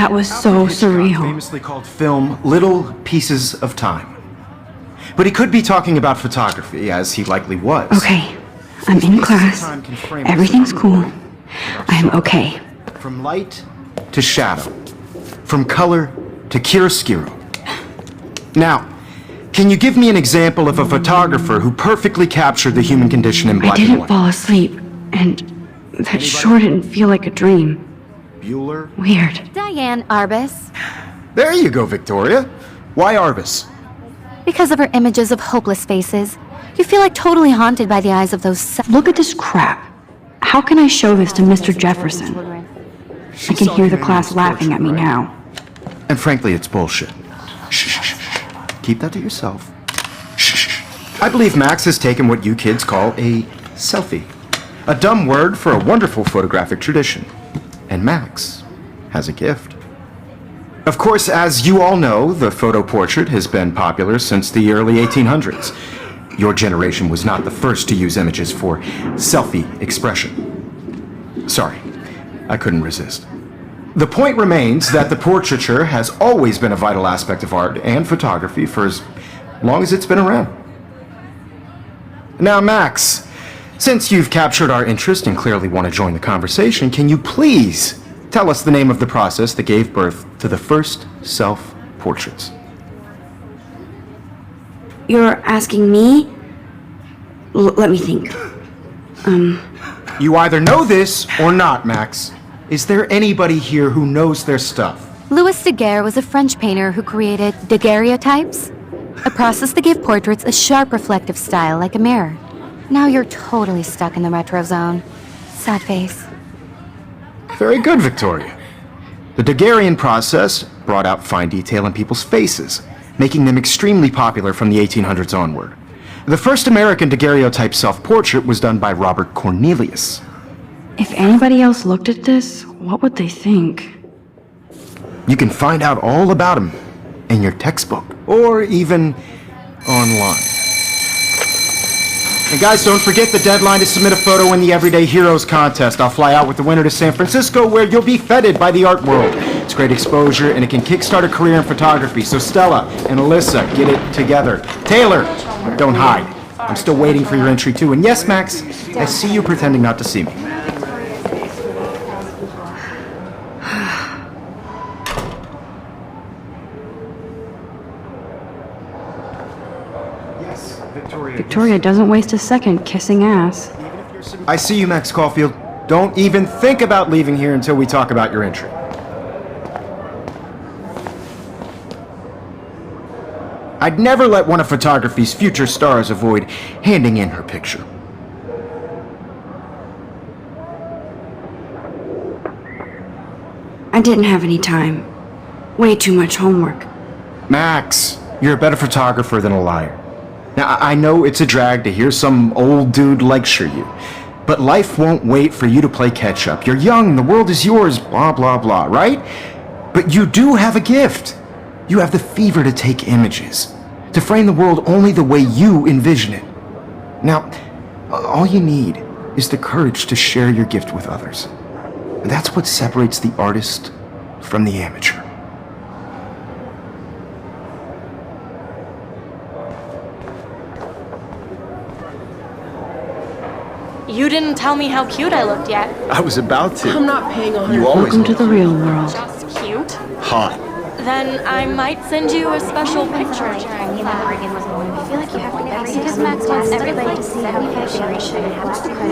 That was so surreal. Famously called film Little Pieces of Time. But he could be talking about photography, as he likely was. Okay, I'm in class. Everything's cool. I'm okay. From light to shadow. From color to chiaroscuro. Now, can you give me an example of a photographer who perfectly captured the human condition in black and I didn't white? fall asleep, and that sure didn't feel like a dream. Bueller? Weird. Diane Arbus. There you go, Victoria. Why Arbus? Because of her images of hopeless faces, you feel like totally haunted by the eyes of those Look at this crap. How can I show this to Mr. Jefferson? I can hear the class laughing at me now. And frankly, it's bullshit. Shh, shh, shh. Keep that to yourself. Shh. I believe Max has taken what you kids call a selfie. A dumb word for a wonderful photographic tradition. And Max has a gift. Of course, as you all know, the photo portrait has been popular since the early 1800s. Your generation was not the first to use images for selfie expression. Sorry, I couldn't resist. The point remains that the portraiture has always been a vital aspect of art and photography for as long as it's been around. Now, Max, since you've captured our interest and clearly want to join the conversation, can you please tell us the name of the process that gave birth to the first self-portraits? You're asking me? Let me think. You either know this or not, Max. Is there anybody here who knows their stuff? Louis Daguerre was a French painter who created daguerreotypes, a process that gave portraits a sharp reflective style like a mirror. Now you're totally stuck in the retro zone. Sad face. Very good, Victoria. The Daguerrean process brought out fine detail in people's faces, making them extremely popular from the 1800s onward. The first American daguerreotype self-portrait was done by Robert Cornelius. If anybody else looked at this, what would they think? You can find out all about him in your textbook, or even online. And guys, don't forget the deadline to submit a photo in the Everyday Heroes contest. I'll fly out with the winner to San Francisco, where you'll be feted by the art world. It's great exposure, and it can kickstart a career in photography. So Stella and Alyssa, get it together. Taylor, don't hide. I'm still waiting for your entry, too. And yes, Max, I see you pretending not to see me. Victoria doesn't waste a second kissing ass. I see you, Max Caulfield. Don't even think about leaving here until we talk about your entry. I'd never let one of photography's future stars avoid handing in her picture. I didn't have any time. Way too much homework. Max, you're a better photographer than a liar. Now, I know it's a drag to hear some old dude lecture you, but life won't wait for you to play catch-up. You're young, the world is yours, blah, blah, blah, right? But you do have a gift. You have the fever to take images, to frame the world only the way you envision it. Now, all you need is the courage to share your gift with others. And that's what separates the artist from the amateur. You didn't tell me how cute I looked yet. I was about to. I'm not paying on You always Welcome to the real world. Just cute? hot. Then I might send you a special picture.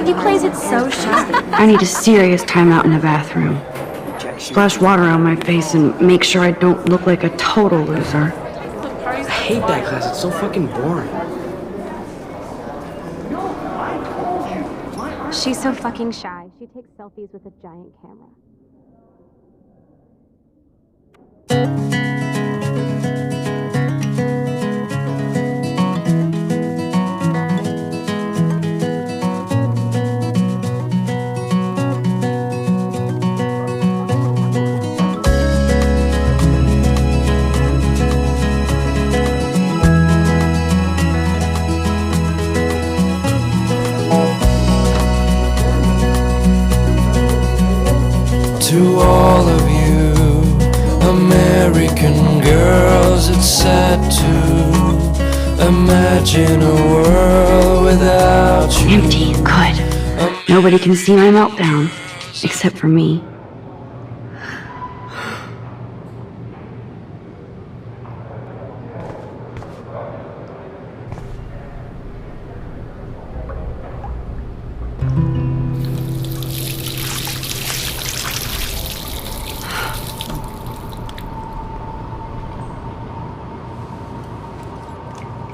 He plays it so sharp. I need a serious timeout in the bathroom. Splash water on my face and make sure I don't look like a total loser. I hate that class. It's so fucking boring. She's so fucking shy. She takes selfies with a giant camera. knows it's sad to imagine a world without you. Empty. Good. Nobody can see my meltdown. Except for me.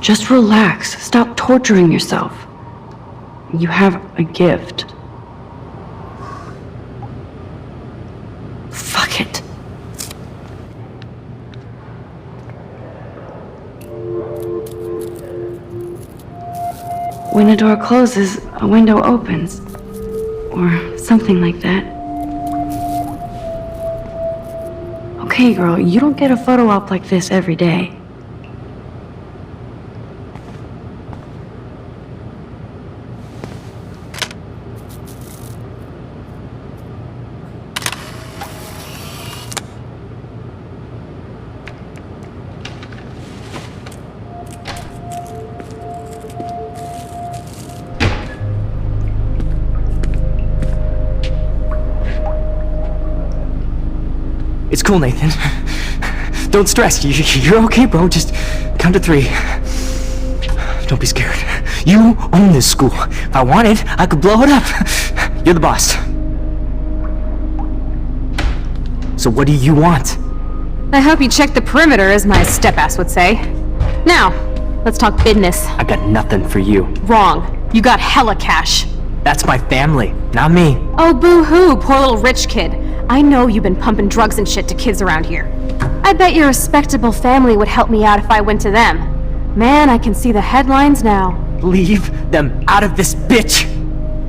Just relax. Stop torturing yourself. You have a gift. Fuck it. When a door closes, a window opens. Or something like that. Okay, girl, you don't get a photo op like this every day. It's cool, Nathan. Don't stress. You're okay, bro. Just count to 3. Don't be scared. You own this school. If I wanted, I could blow it up. You're the boss. So what do you want? I hope you checked the perimeter, as my step-ass would say. Now, let's talk business. I got nothing for you. Wrong. You got hella cash. That's my family, not me. Oh, boo-hoo, poor little rich kid. I know you've been pumping drugs and shit to kids around here. I bet your respectable family would help me out if I went to them. Man, I can see the headlines now. Leave them out of this bitch!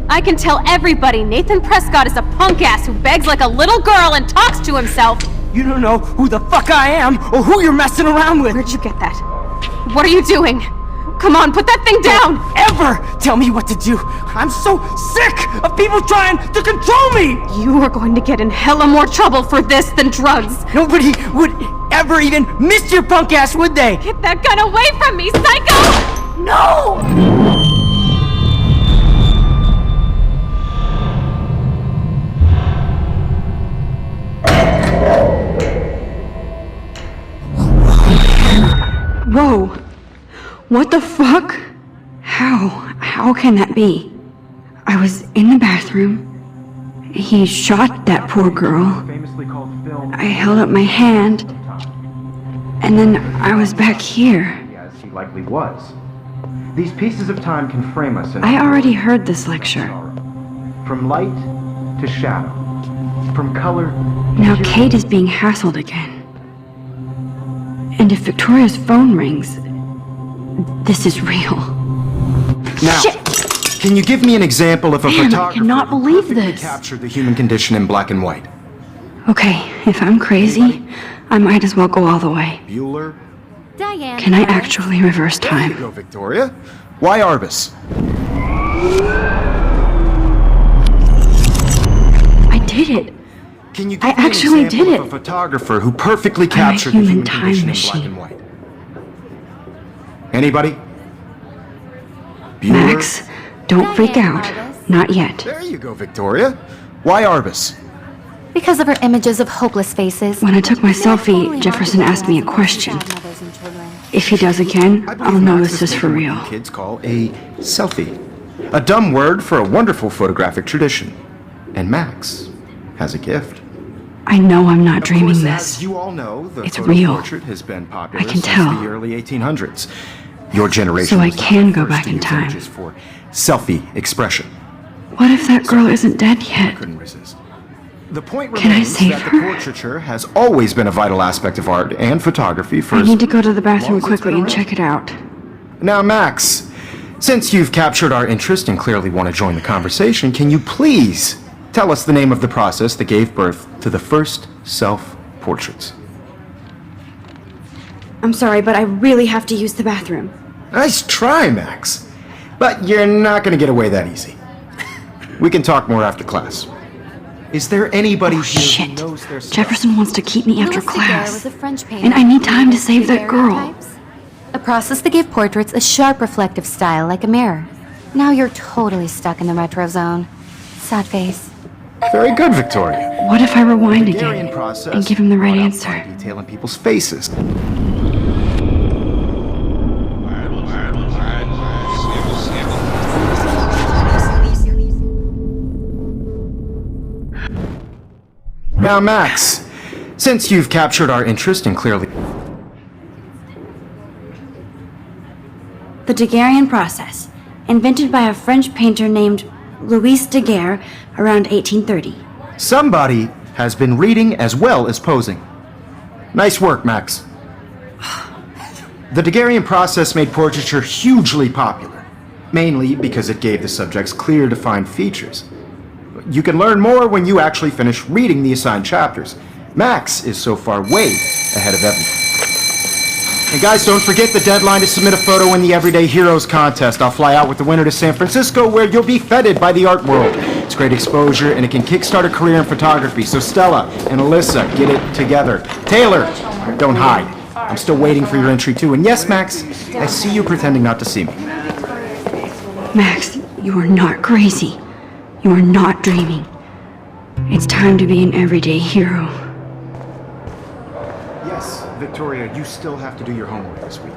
I can tell everybody Nathan Prescott is a punk ass who begs like a little girl and talks to himself. You don't know who the fuck I am or who you're messing around with. Where'd you get that? What are you doing? Come on, put that thing down! Don't ever tell me what to do! I'm so sick of people trying to control me! You are going to get in hella more trouble for this than drugs. Nobody would ever even miss your punk ass, would they? Get that gun away from me, psycho! No! Whoa. What the fuck? How can that be? I was in the bathroom. He shot that poor girl. I held up my hand. And then I was back here. As he likely was. These pieces of time can frame us in... I already heard this lecture. From light to shadow. From color... Now Kate is being hassled again. And if Victoria's phone rings, this is real. Now, Shit! Can you give me an example of a Man, I photographer cannot who believe perfectly this. captured the human condition in black and white? Okay, if I'm crazy, I might as well go all the way. Bueller? Diane. Can I actually reverse There you time? go, Victoria. Why Arbus? I did it. Can you give I me actually an example did of it. a photographer who perfectly captured the human human time condition machine. in black and white? Anybody? Bueller? Max, don't freak out. Not yet. There you go, Victoria. Why Arbus? Because of her images of hopeless faces. When I took my selfie, Jefferson asked me a question. If he does again, I I'll believe know Max this has is for taken real. what you kids call a selfie. A dumb word for a wonderful photographic tradition. And Max has a gift. I know I'm not Of dreaming course, this. as you all know, the It's photo real. portrait has been popular I can since tell. the early 1800s. Your generation So I was not can the go first back to in use time. images for selfie expression. What if that girl isn't dead yet? Couldn't resist. The point Can I remains save that her? the portraiture has always been a vital aspect of art and photography for I as need to go to the bathroom long as it's quickly been and around. check it out. Now, Max, since you've captured our interest and clearly want to join the conversation, can you please tell us the name of the process that gave birth to the first self-portraits? I'm sorry, but I really have to use the bathroom. Nice try, Max. But you're not going to get away that easy. We can talk more after class. Is there anybody Oh, here shit. who knows their stuff? Jefferson wants to keep me after Louis Daguerre class. was a French painter And I need time to who save that created girl. daguerreotypes, a process that gave portraits a sharp reflective style like a mirror. Now you're totally stuck in the retro zone. Sad face. Very good, Victoria. What if I rewind Hungarian again process and give him the right brought out answer? fine detail in people's faces. Now, Max, since you've captured our interest and clearly... The Daguerrean process, invented by a French painter named Louis Daguerre around 1830. Somebody has been reading as well as posing. Nice work, Max. The Daguerrean process made portraiture hugely popular, mainly because it gave the subjects clear, defined features. You can learn more when you actually finish reading the assigned chapters. Max is so far way ahead of everyone. And guys, don't forget the deadline to submit a photo in the Everyday Heroes contest. I'll fly out with the winner to San Francisco, where you'll be feted by the art world. It's great exposure, and it can kickstart a career in photography. So Stella and Alyssa, get it together. Taylor, don't hide. I'm still waiting for your entry too. And yes, Max, I see you pretending not to see me. Max, you are not crazy. You are not dreaming. It's time to be an everyday hero. Yes, Victoria, you still have to do your homework this week.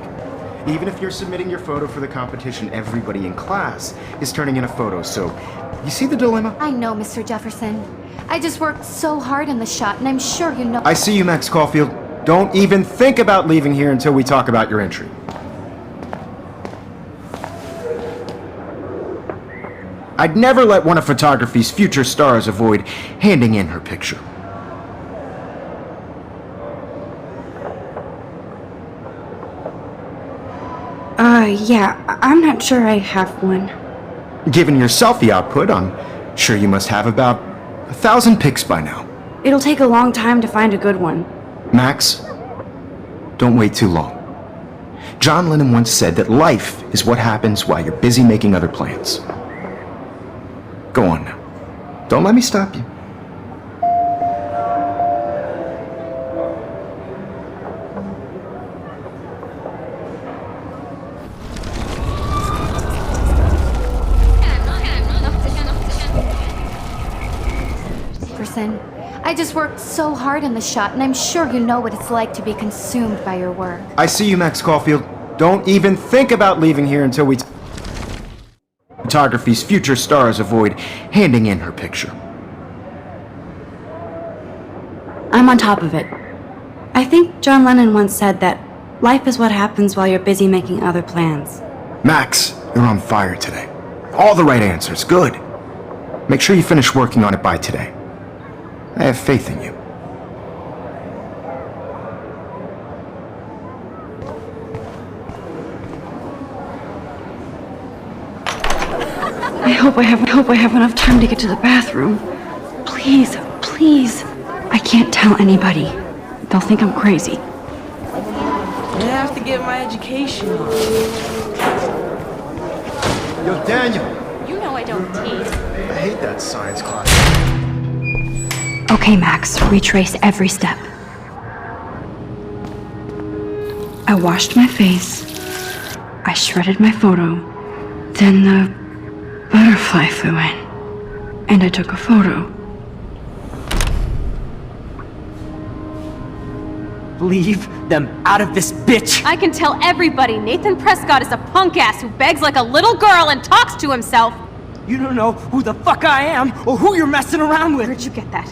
Even if you're submitting your photo for the competition, everybody in class is turning in a photo, so you see the dilemma? I know, Mr. Jefferson. I just worked so hard on the shot, and I'm sure you know. I see you, Max Caulfield. Don't even think about leaving here until we talk about your entry. I'd never let one of photography's future stars avoid handing in her picture. Yeah, I'm not sure I have one. Given your selfie output, I'm sure you must have about 1,000 pics by now. It'll take a long time to find a good one. Max, don't wait too long. John Lennon once said that life is what happens while you're busy making other plans. Go on now. Don't let me stop you. Jefferson, I just worked so hard on the shot, and I'm sure you know what it's like to be consumed by your work. I see you, Max Caulfield. Don't even think about leaving here until we... Photography's future stars avoid handing in her picture. I'm on top of it. I think John Lennon once said that life is what happens while you're busy making other plans. Max, you're on fire today. All the right answers. Good. Make sure you finish working on it by today. I have faith in you. I hope I have enough time to get to the bathroom. Please, please. I can't tell anybody. They'll think I'm crazy. I have to get my education on. Yo, Daniel. You know I don't tease. I hate that science class. Okay, Max, retrace every step. I washed my face. I shredded my photo. Then the butterfly flew in. And I took a photo. Leave them out of this bitch! I can tell everybody Nathan Prescott is a punk ass who begs like a little girl and talks to himself. You don't know who the fuck I am or who you're messing around with! Where'd you get that?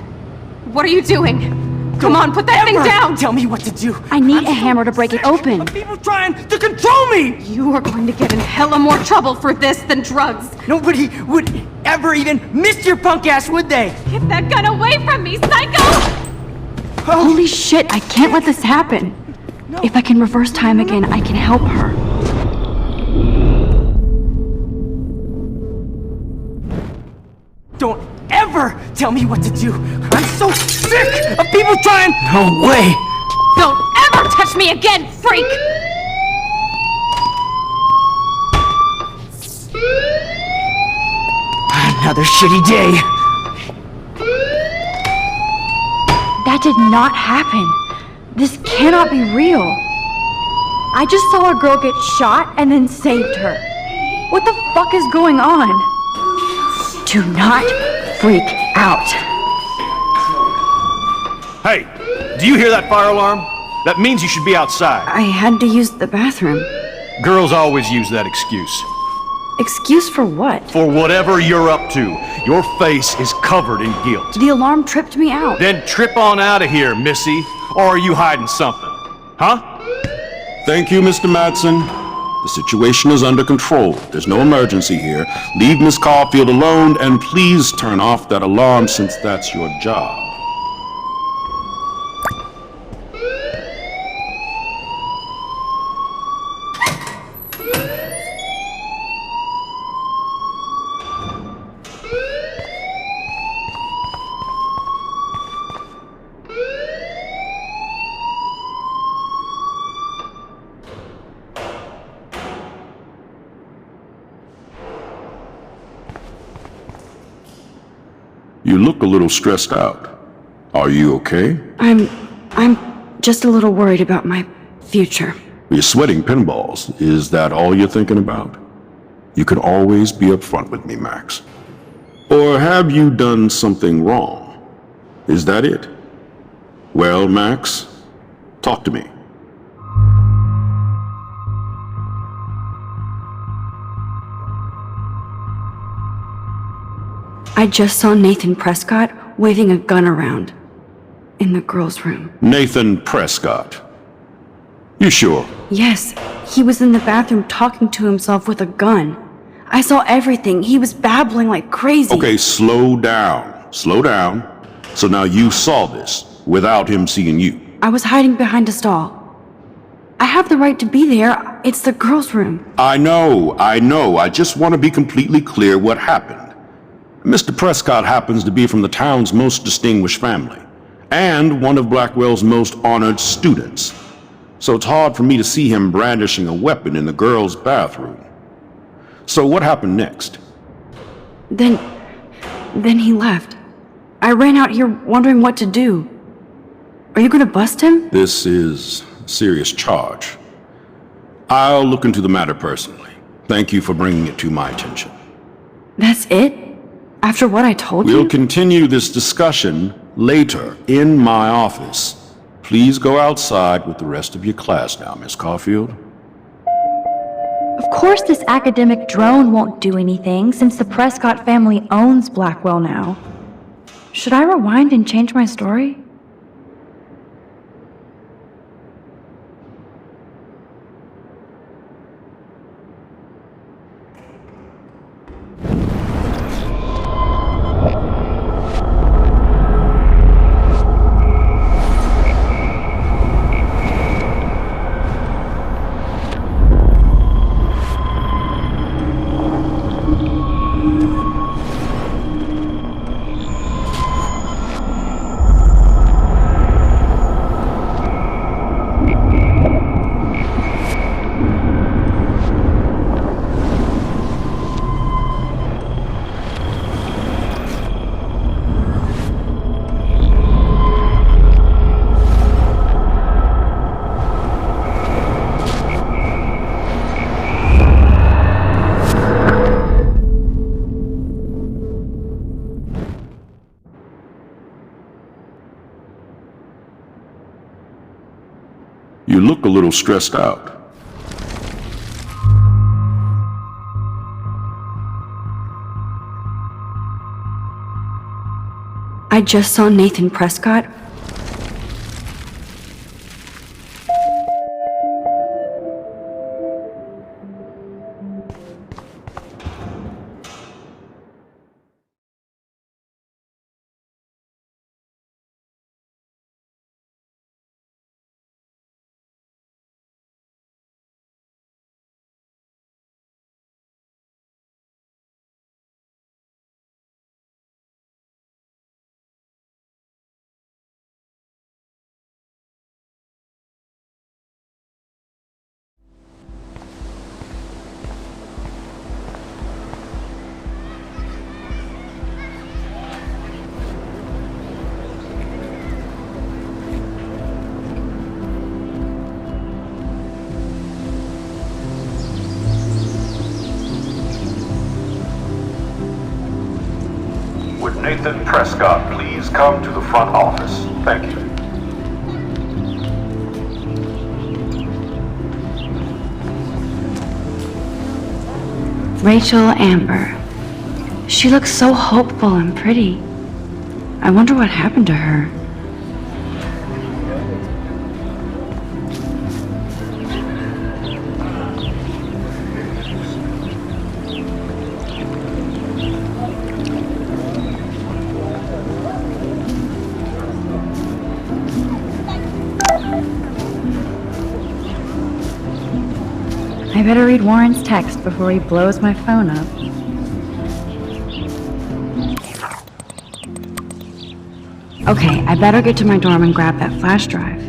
What are you doing? Come on, put that thing Ever down! Tell me what to do! I need I'm a hammer to break it sick open. of people trying to control me! You are going to get in hella more trouble for this than drugs. Nobody would ever even miss your punk ass, would they? Get that gun away from me, psycho! Holy shit, I can't let this happen. If I can reverse time again, I can help her. Don't ever tell me what to do! I'm so sick of people trying— No way! Don't ever touch me again, freak! Another shitty day. did not happen. This cannot be real. I just saw a girl get shot and then saved her. What the fuck is going on? Do not freak out. Hey, do you hear that fire alarm? That means you should be outside. I had to use the bathroom. Girls always use that excuse. Excuse for what? For whatever you're up to, your face is covered in guilt. The alarm tripped me out. Then trip on out of here, Missy. Or are you hiding something? Huh? Thank you, Mr. Madsen. The situation is under control. There's no emergency here. Leave Miss Caulfield alone, and please turn off that alarm since that's your job. You look a little stressed out. Are you okay? I'm just a little worried about my future. You're sweating pinballs. Is that all you're thinking about? You can always be upfront with me, Max. Or have you done something wrong? Is that it? Well, Max, talk to me. I just saw Nathan Prescott waving a gun around in the girls' room. Nathan Prescott. You sure? Yes, he was in the bathroom talking to himself with a gun. I saw everything. He was babbling like crazy. Okay, slow down. Slow down. So now you saw this without him seeing you. I was hiding behind a stall. I have the right to be there. It's the girls' room. I know. I just want to be completely clear what happened. Mr. Prescott happens to be from the town's most distinguished family, and one of Blackwell's most honored students. So it's hard for me to see him brandishing a weapon in the girls' bathroom. So what happened next? Then he left. I ran out here wondering what to do. Are you gonna bust him? This is a serious charge. I'll look into the matter personally. Thank you for bringing it to my attention. That's it? After what I told you? We'll continue this discussion later in my office. Please go outside with the rest of your class now, Miss Caulfield. Of course this academic drone won't do anything since the Prescott family owns Blackwell now. Should I rewind and change my story? You look a little stressed out. I just saw Nathan Prescott Would Nathan Prescott please come to the front office? Thank you. Rachel Amber. She looks so hopeful and pretty. I wonder what happened to her. I better read Warren's text before he blows my phone up. Okay, I better get to my dorm and grab that flash drive.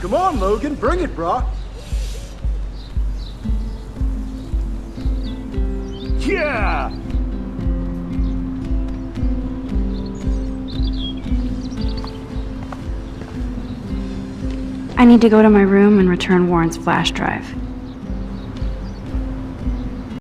Come on, Logan, bring it, brah. Yeah! I need to go to my room and return Warren's flash drive.